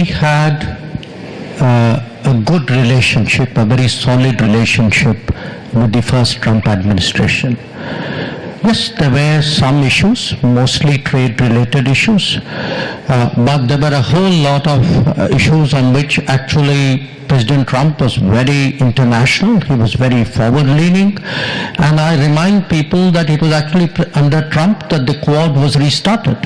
we had a good relationship, a very solid relationship with the first Trump administration. Yes, there were some issues, mostly trade-related issues, but there were a whole lot of issues on which actually President Trump was very international, he was very forward-leaning, and I remind people that it was actually under Trump that the Quad was restarted.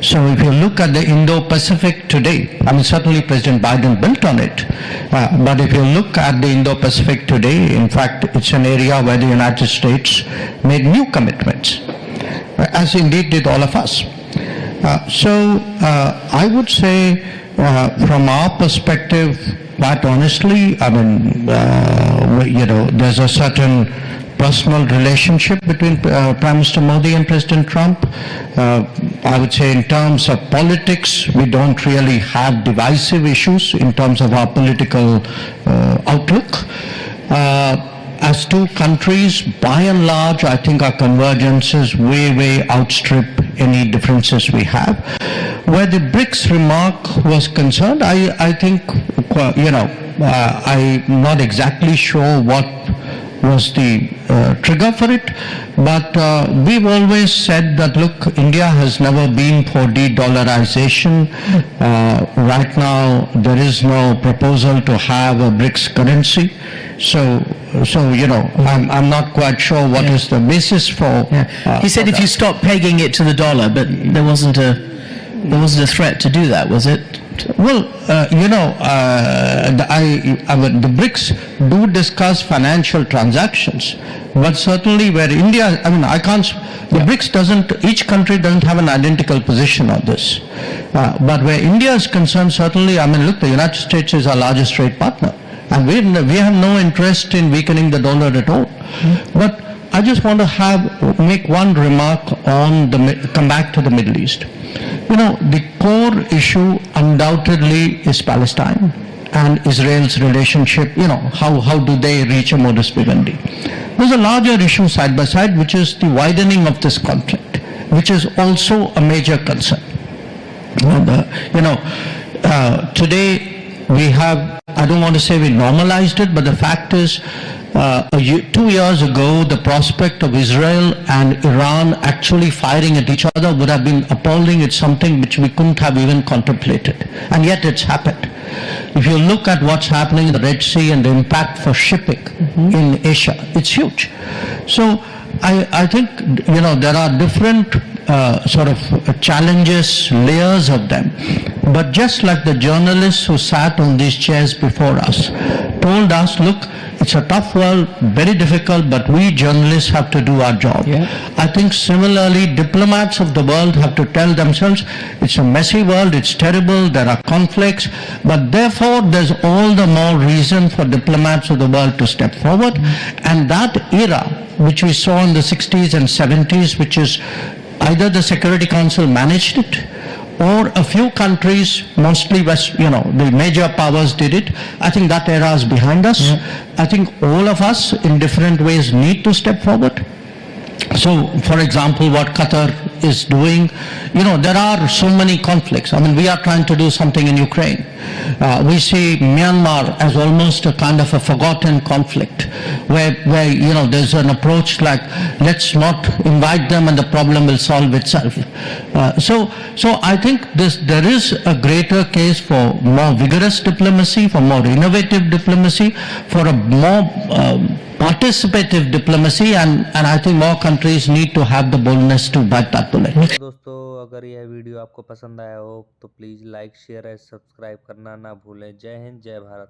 So if you look at the Indo-Pacific today, I mean certainly President Biden built on it, but if you look at the Indo-Pacific today, in fact it's an area where the United States made new commitments, as indeed did all of us. So I would say from our perspective, quite honestly, I mean, there's a certain personal relationship between Prime Minister Modi and President Trump. I would say in terms of politics, we don't really have divisive issues in terms of our political outlook. As two countries, by and large, I think our convergences way outstrip any differences we have. Where the BRICS remark was concerned, I think, I'm not exactly sure what was the trigger for it, but we've always said that, look, India has never been for de-dollarization. Right now, there is no proposal to have a BRICS currency. So I'm not quite sure what is the basis for. He said if you stop pegging it to the dollar, but there wasn't a threat to do that, was it? Well, the BRICS do discuss financial transactions, but certainly where India, the BRICS doesn't, each country doesn't have an identical position on this. But where India is concerned, certainly, look, the United States is our largest trade partner, and we have no interest in weakening the dollar at all. But I just want to make one remark on come back to the Middle East. The core issue undoubtedly is Palestine and Israel's relationship. How do they reach a modus vivendi? There's a larger issue side by side, which is the widening of this conflict, which is also a major concern. Today we have, I don't want to say we normalized it, but the fact is 2 years ago, the prospect of Israel and Iran actually firing at each other would have been appalling. It's something which we couldn't have even contemplated. And yet it's happened. If you look at what's happening in the Red Sea and the impact for shipping in Asia, it's huge. So I think, there are different challenges, layers of them. But just like the journalists who sat on these chairs before us told us, look, it's a tough world, very difficult, but we journalists have to do our job. I think similarly, diplomats of the world have to tell themselves, it's a messy world, it's terrible, there are conflicts, but therefore there's all the more reason for diplomats of the world to step forward. And that era, which we saw in the 60s and 70s, which is either the Security Council managed it, or a few countries, mostly the major powers did it. I think that era is behind us. I think all of us in different ways need to step forward. So, for example, what Qatar is doing, there are so many conflicts. We are trying to do something in Ukraine. We see Myanmar as almost a kind of a forgotten conflict, where there's an approach like, let's not invite them and the problem will solve itself. So I think there is a greater case for more vigorous diplomacy, for more innovative diplomacy, for a more participative diplomacy, and I think more countries need to have the boldness to bite that bullet. दोस्तों, अगर यह video आपको पसंद आया हो तो please like, share और subscribe करना ना भूलें। जय हिंद, जय भारत।